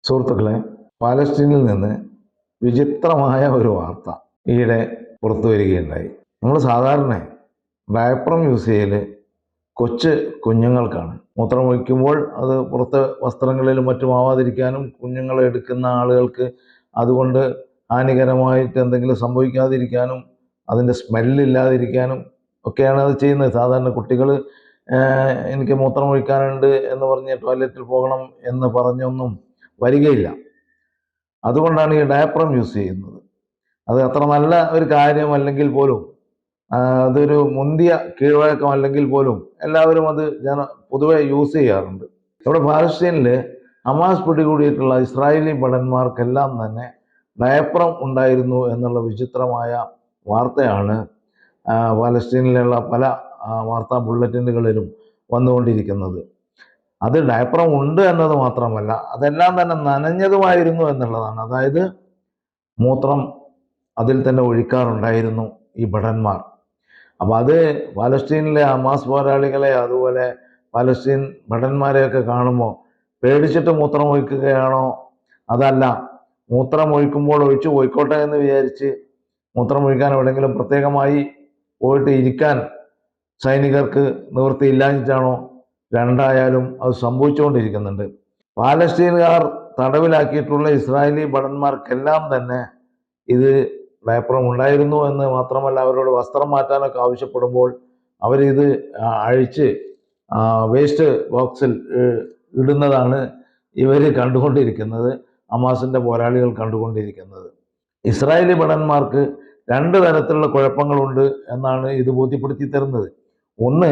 സുഹൃത്തുക്കളെ, പാലസ്തീനിൽ നിന്ന് വിചിത്രമായ ഒരു വാർത്ത ഈയിടെ പുറത്തു വരികയുണ്ടായി. നമ്മൾ സാധാരണ ഡയപ്പറും യൂസ് ചെയ്യൽ കൊച്ചു കുഞ്ഞുങ്ങൾക്കാണ്. മൂത്രമൊഴിക്കുമ്പോൾ അത് പുറത്ത് വസ്ത്രങ്ങളിലും മറ്റും ആവാതിരിക്കാനും കുഞ്ഞുങ്ങളെ എടുക്കുന്ന ആളുകൾക്ക് അതുകൊണ്ട് ഹാനികരമായിട്ട് എന്തെങ്കിലും സംഭവിക്കാതിരിക്കാനും അതിൻ്റെ സ്മെല്ലില്ലാതിരിക്കാനും ഒക്കെയാണ് അത് ചെയ്യുന്നത്. സാധാരണ കുട്ടികൾ എനിക്ക് മൂത്രമൊഴിക്കാനുണ്ട് എന്ന് പറഞ്ഞ് ടോയ്ലറ്റിൽ പോകണം എന്ന് പറഞ്ഞൊന്നും വരികയില്ല. അതുകൊണ്ടാണ് ഈ ഡയപ്പറും യൂസ് ചെയ്യുന്നത്. അത് അത്ര നല്ല ഒരു കാര്യമല്ലെങ്കിൽ പോലും, അതൊരു മുന്തിയ കീഴ്വഴക്കമല്ലെങ്കിൽ പോലും എല്ലാവരും അത് പൊതുവെ യൂസ് ചെയ്യാറുണ്ട്. ഇവിടെ പാലസ്തീനിൽ ഹമാസ് പിടികൂടിയിട്ടുള്ള ഇസ്രായേലി ഭടന്മാർക്കെല്ലാം തന്നെ ഡയപ്പറും ഉണ്ടായിരുന്നു എന്നുള്ള വിചിത്രമായ വാർത്തയാണ് പാലസ്തീനിലുള്ള പല വാർത്താ ബുള്ളറ്റിനുകളിലും വന്നുകൊണ്ടിരിക്കുന്നത്. അത് ഡയപ്പറും ഉണ്ട് എന്നത് മാത്രമല്ല, അതെല്ലാം തന്നെ നനഞ്ഞതുമായിരുന്നു എന്നുള്ളതാണ്. അതായത് മൂത്രം അതിൽ തന്നെ ഒഴിക്കാറുണ്ടായിരുന്നു ഈ ഭടന്മാർ. അപ്പോൾ അത് പാലസ്തീനിലെ ഹമാസ് പോരാളികളെ അതുപോലെ പാലസ്തീൻ ഭടന്മാരെയൊക്കെ കാണുമ്പോൾ പേടിച്ചിട്ട് മൂത്രം ഒഴിക്കുകയാണോ, അതല്ല മൂത്രം ഒഴിക്കുമ്പോൾ ഒഴിച്ചു പോയിക്കോട്ടെ എന്ന് വിചാരിച്ച് മൂത്രം ഒഴിക്കാൻ എവിടെയെങ്കിലും പ്രത്യേകമായി പോയിട്ട് ഇരിക്കാൻ സൈനികർക്ക് നിവൃത്തിയില്ലാഞ്ഞിട്ടാണോ? രണ്ടായാലും അത് സംഭവിച്ചുകൊണ്ടിരിക്കുന്നുണ്ട്. പാലസ്തീനുകാർ തടവിലാക്കിയിട്ടുള്ള ഇസ്രായേലി ഭടന്മാർക്കെല്ലാം തന്നെ ഇത് ഡയപ്പറും ഉണ്ടായിരുന്നു എന്ന് മാത്രമല്ല, അവരോട് വസ്ത്രം മാറ്റാനൊക്കെ ആവശ്യപ്പെടുമ്പോൾ അവരിത് അഴിച്ച് വേസ്റ്റ് ബോക്സിൽ ഇടുന്നതാണ് ഇവർ കണ്ടുകൊണ്ടിരിക്കുന്നത്, ഹമാസിൻ്റെ പോരാളികൾ കണ്ടുകൊണ്ടിരിക്കുന്നത്. ഇസ്രായേലി ഭടന്മാർക്ക് രണ്ട് തരത്തിലുള്ള കുഴപ്പങ്ങളുണ്ട് എന്നാണ് ഇത് ബോധ്യപ്പെടുത്തി തരുന്നത്. ഒന്ന്,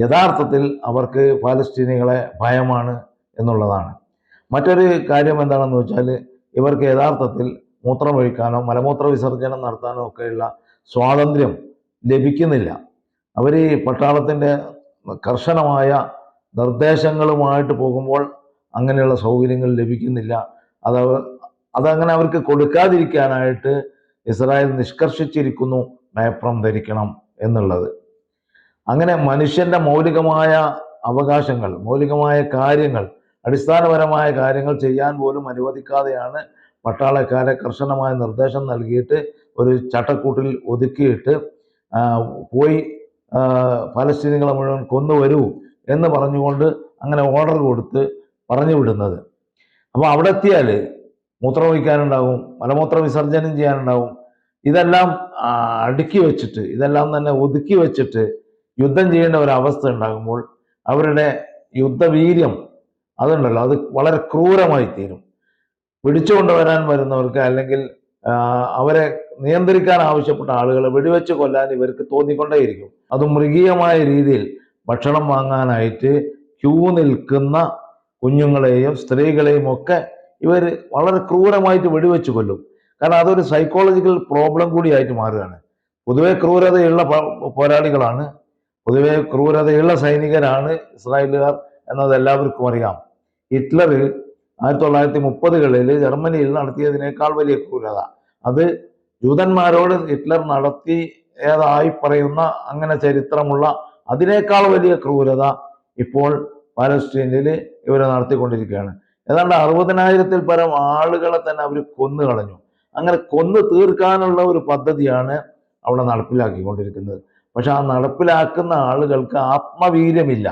യഥാർത്ഥത്തിൽ അവർക്ക് പാലസ്തീനികളെ ഭയമാണ് എന്നുള്ളതാണ്. മറ്റൊരു കാര്യം എന്താണെന്ന് വെച്ചാൽ, ഇവർക്ക് യഥാർത്ഥത്തിൽ മൂത്രമൊഴിക്കാനോ മലമൂത്ര വിസർജനം നടത്താനോ ഒക്കെയുള്ള സ്വാതന്ത്ര്യം ലഭിക്കുന്നില്ല. അവർ ഈ പട്ടാളത്തിൻ്റെ കർശനമായ നിർദ്ദേശങ്ങളുമായിട്ട് പോകുമ്പോൾ അങ്ങനെയുള്ള സൗകര്യങ്ങൾ ലഭിക്കുന്നില്ല. അതങ്ങനെ അവർക്ക് കൊടുക്കാതിരിക്കാനായിട്ട് ഇസ്രായേൽ നിഷ്കർഷിച്ചിരിക്കുന്നു ഡയപ്പറും ധരിക്കണം എന്നുള്ളത്. അങ്ങനെ മനുഷ്യന്റെ മൗലികമായ അവകാശങ്ങൾ, മൗലികമായ കാര്യങ്ങൾ, അടിസ്ഥാനപരമായ കാര്യങ്ങൾ ചെയ്യാൻ പോലും അനുവദിക്കാതെയാണ് പട്ടാളക്കാരെ കർശനമായ നിർദ്ദേശം നൽകിയിട്ട് ഒരു ചട്ടക്കൂട്ടിൽ ഒതുക്കിയിട്ട് പോയി പാലസ്തീനികളെ മുഴുവൻ കൊന്നുവരൂ എന്ന് പറഞ്ഞുകൊണ്ട് അങ്ങനെ ഓർഡർ കൊടുത്ത് പറഞ്ഞു വിടുന്നത്. അപ്പോൾ അവിടെ എത്തിയാൽ മൂത്രമൊഴിക്കാനുണ്ടാവും, മലമൂത്ര വിസർജനം ചെയ്യാനുണ്ടാവും. ഇതെല്ലാം അടുക്കി വെച്ചിട്ട്, ഇതെല്ലാം തന്നെ ഒതുക്കി വെച്ചിട്ട് യുദ്ധം ചെയ്യേണ്ട ഒരവസ്ഥ ഉണ്ടാകുമ്പോൾ അവരുടെ യുദ്ധവീര്യം അതുണ്ടല്ലോ, അത് വളരെ ക്രൂരമായി തീരും. പിടിച്ചുകൊണ്ടുവരാൻ വരുന്നവർക്ക് അല്ലെങ്കിൽ അവരെ നിയന്ത്രിക്കാൻ ആവശ്യപ്പെട്ട ആളുകളെ വെടിവെച്ച് കൊല്ലാൻ ഇവർക്ക് തോന്നിക്കൊണ്ടേയിരിക്കും. അത് മൃഗീയമായ രീതിയിൽ ഭക്ഷണം വാങ്ങാനായിട്ട് ക്യൂ നിൽക്കുന്ന കുഞ്ഞുങ്ങളെയും സ്ത്രീകളെയും ഒക്കെ ഇവർ വളരെ ക്രൂരമായിട്ട് വെടിവെച്ച് കൊല്ലും. കാരണം അതൊരു സൈക്കോളജിക്കൽ പ്രോബ്ലം കൂടിയായിട്ട് മാറുകയാണ്. പൊതുവെ ക്രൂരതയുള്ള പോരാളികളാണ്, പൊതുവെ ക്രൂരതയുള്ള സൈനികരാണ് ഇസ്രായേലുകാർ എന്നത് എല്ലാവർക്കും അറിയാം. ഹിറ്റ്ലർ 1930കളിൽ ജർമ്മനിയിൽ നടത്തിയതിനേക്കാൾ വലിയ ക്രൂരത അത് ജൂതന്മാരോട് ഹിറ്റ്ലർ നടത്തിയതായി പറയുന്ന അങ്ങനെ ചരിത്രമുള്ള അതിനേക്കാൾ വലിയ ക്രൂരത ഇപ്പോൾ പാലസ്തീനിൽ ഇവരെ നടത്തിക്കൊണ്ടിരിക്കുകയാണ്. ഏതാണ്ട് 60,000-ൽ പരം ആളുകളെ തന്നെ അവർ കൊന്നു കളഞ്ഞു. അങ്ങനെ കൊന്നു തീർക്കാനുള്ള ഒരു പദ്ധതിയാണ് അവിടെ നടപ്പിലാക്കിക്കൊണ്ടിരിക്കുന്നത്. പക്ഷെ ആ നടപ്പിലാക്കുന്ന ആളുകൾക്ക് ആത്മവീര്യമില്ല.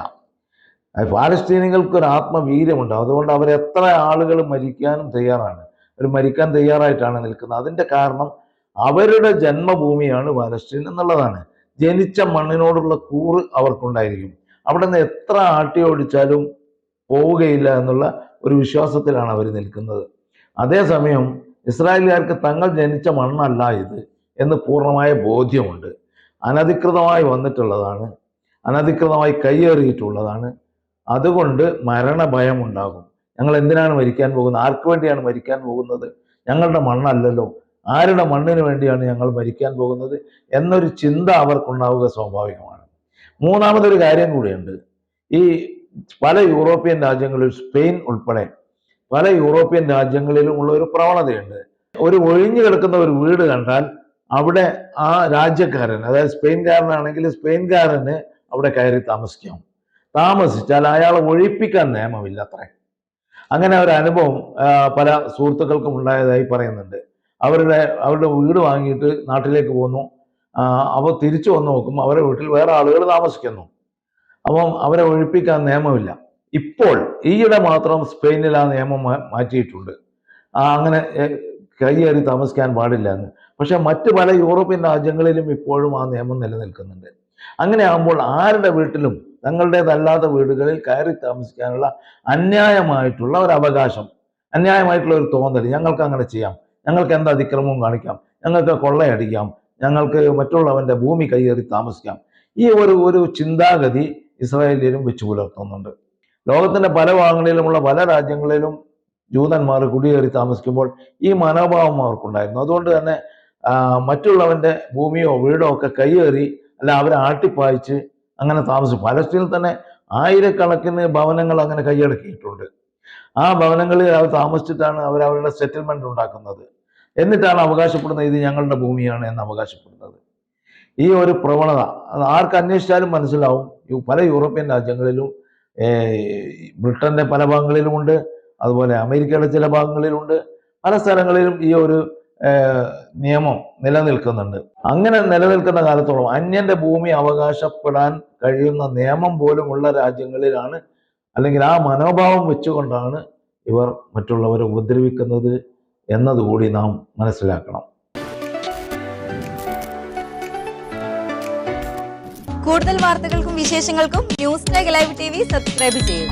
പാലസ്തീനികൾക്ക് ഒരു ആത്മവീര്യമുണ്ട്. അതുകൊണ്ട് അവരെത്ര ആളുകൾ മരിക്കാനും തയ്യാറാണ്, അവർ മരിക്കാൻ തയ്യാറായിട്ടാണ് നിൽക്കുന്നത്. അതിൻ്റെ കാരണം അവരുടെ ജന്മഭൂമിയാണ് പാലസ്തീൻ എന്നുള്ളതാണ്. ജനിച്ച മണ്ണിനോടുള്ള കൂറ് അവർക്കുണ്ടായിരിക്കും. അവിടെ നിന്ന് എത്ര ആട്ടി ഓടിച്ചാലും പോവുകയില്ല എന്നുള്ള ഒരു വിശ്വാസത്തിലാണ് അവർ നിൽക്കുന്നത്. അതേസമയം ഇസ്രായേലുകാർക്ക് തങ്ങൾ ജനിച്ച മണ്ണല്ല ഇത് എന്ന് പൂർണ്ണമായ ബോധ്യമുണ്ട്. അനധികൃതമായി വന്നിട്ടുള്ളതാണ്, അനധികൃതമായി കയ്യേറിയിട്ടുള്ളതാണ്. അതുകൊണ്ട് മരണഭയം ഉണ്ടാകും. ഞങ്ങൾ എന്തിനാണ് മരിക്കാൻ പോകുന്നത്, ആർക്ക് വേണ്ടിയാണ് മരിക്കാൻ പോകുന്നത്, ഞങ്ങളുടെ മണ്ണല്ലല്ലോ, ആരുടെ മണ്ണിന് വേണ്ടിയാണ് ഞങ്ങൾ മരിക്കാൻ പോകുന്നത് എന്നൊരു ചിന്ത അവർക്കുണ്ടാവുക സ്വാഭാവികമാണ്. മൂന്നാമതൊരു കാര്യം കൂടിയുണ്ട്. ഈ പല യൂറോപ്യൻ രാജ്യങ്ങളിൽ, സ്പെയിൻ ഉൾപ്പെടെ പല യൂറോപ്യൻ രാജ്യങ്ങളിലും ഉള്ള ഒരു പ്രവണതയുണ്ട്. ഒരു ഒഴിഞ്ഞു കിടക്കുന്ന ഒരു വീട് കണ്ടാൽ അവിടെ ആ രാജ്യക്കാരൻ, അതായത് സ്പെയിൻകാരനാണെങ്കിൽ സ്പെയിൻകാരന് അവിടെ കയറി താമസിക്കാം. താമസിച്ചാൽ അയാളെ ഒഴിപ്പിക്കാൻ നിയമമില്ല അത്രേ. അങ്ങനെ ഒരു അനുഭവം പല സുഹൃത്തുക്കൾക്കും ഉണ്ടായതായി പറയുന്നുണ്ട്. അവരുടെ വീട് വാങ്ങിയിട്ട് നാട്ടിലേക്ക് പോന്നു. അപ്പോൾ തിരിച്ചു വന്ന് നോക്കുമ്പോൾ അവരുടെ വീട്ടിൽ വേറെ ആളുകൾ താമസിക്കുന്നു. അപ്പം അവരെ ഒഴിപ്പിക്കാൻ നിയമമില്ല. ഇപ്പോൾ ഈയിടെ മാത്രം സ്പെയിനിൽ ആ നിയമം മാറ്റിയിട്ടുണ്ട്. അങ്ങനെ കയ്യേറി താമസിക്കാൻ പാടില്ല എന്ന്. പക്ഷെ മറ്റ് പല യൂറോപ്യൻ രാജ്യങ്ങളിലും ഇപ്പോഴും ആ നിയമം നിലനിൽക്കുന്നുണ്ട്. അങ്ങനെ ആകുമ്പോൾ ആരുടെ വീട്ടിലും തങ്ങളുടേതല്ലാത്ത വീടുകളിൽ കയറി താമസിക്കാനുള്ള അന്യായമായിട്ടുള്ള ഒരു അവകാശം, അന്യായമായിട്ടുള്ള ഒരു തോന്നൽ, ഞങ്ങൾക്ക് അങ്ങനെ ചെയ്യാം, ഞങ്ങൾക്ക് എന്ത് അതിക്രമവും കാണിക്കാം, ഞങ്ങൾക്ക് കൊള്ളയടിക്കാം, ഞങ്ങൾക്ക് മറ്റുള്ളവന്റെ ഭൂമി കയ്യേറി താമസിക്കാം, ഈ ഒരു ചിന്താഗതി ഇസ്രായേലിലും വെച്ചു പുലർത്തുന്നുണ്ട്. ലോകത്തിന്റെ പല ഭാഗങ്ങളിലുമുള്ള പല രാജ്യങ്ങളിലും ജൂതന്മാർ കുടിയേറി താമസിക്കുമ്പോൾ ഈ മനോഭാവം അവർക്കുണ്ടായിരുന്നു. അതുകൊണ്ട് തന്നെ മറ്റുള്ളവന്റെ ഭൂമിയോ വീടോ ഒക്കെ കയ്യേറി അല്ല അവരെ ആട്ടിപ്പായിച്ച് അങ്ങനെ താമസിച്ചു. പലസ്തീനിൽ തന്നെ ആയിരക്കണക്കിന് ഭവനങ്ങൾ അങ്ങനെ കൈയടക്കിയിട്ടുണ്ട്. ആ ഭവനങ്ങളിൽ അവർ താമസിച്ചിട്ടാണ് അവരുടെ സെറ്റിൽമെന്റ് ഉണ്ടാക്കുന്നത്. എന്നിട്ടാണ് അവകാശപ്പെടുന്നത് ഇത് ഞങ്ങളുടെ ഭൂമിയാണ് എന്ന് അവകാശപ്പെടുന്നത്. ഈ ഒരു പ്രവണത ആർക്ക് അന്വേഷിച്ചാലും മനസ്സിലാവും. പല യൂറോപ്യൻ രാജ്യങ്ങളിലും, ബ്രിട്ടന്റെ പല ഭാഗങ്ങളിലുമുണ്ട്, അതുപോലെ അമേരിക്കയുടെ ചില ഭാഗങ്ങളിലുണ്ട്, പല സ്ഥലങ്ങളിലും ഈ ഒരു നിയമം നിലനിൽക്കുന്നുണ്ട്. അങ്ങനെ നിലനിൽക്കുന്ന കാലത്തോളം അന്യന്റെ ഭൂമി അവകാശപ്പെടാൻ കഴിയുന്ന നിയമം പോലുമുള്ള രാജ്യങ്ങളിലാണ്, അല്ലെങ്കിൽ ആ മനോഭാവം വെച്ചുകൊണ്ടാണ് ഇവർ മറ്റുള്ളവരെ ഉപദ്രവിക്കുന്നത് എന്നതുകൂടി നാം മനസ്സിലാക്കണം. കൂടുതൽ വാർത്തകൾക്കും വിശേഷങ്ങൾക്കും ന്യൂസ് ടൈഗ് ലൈവ് TV സബ്സ്ക്രൈബ് ചെയ്യുക.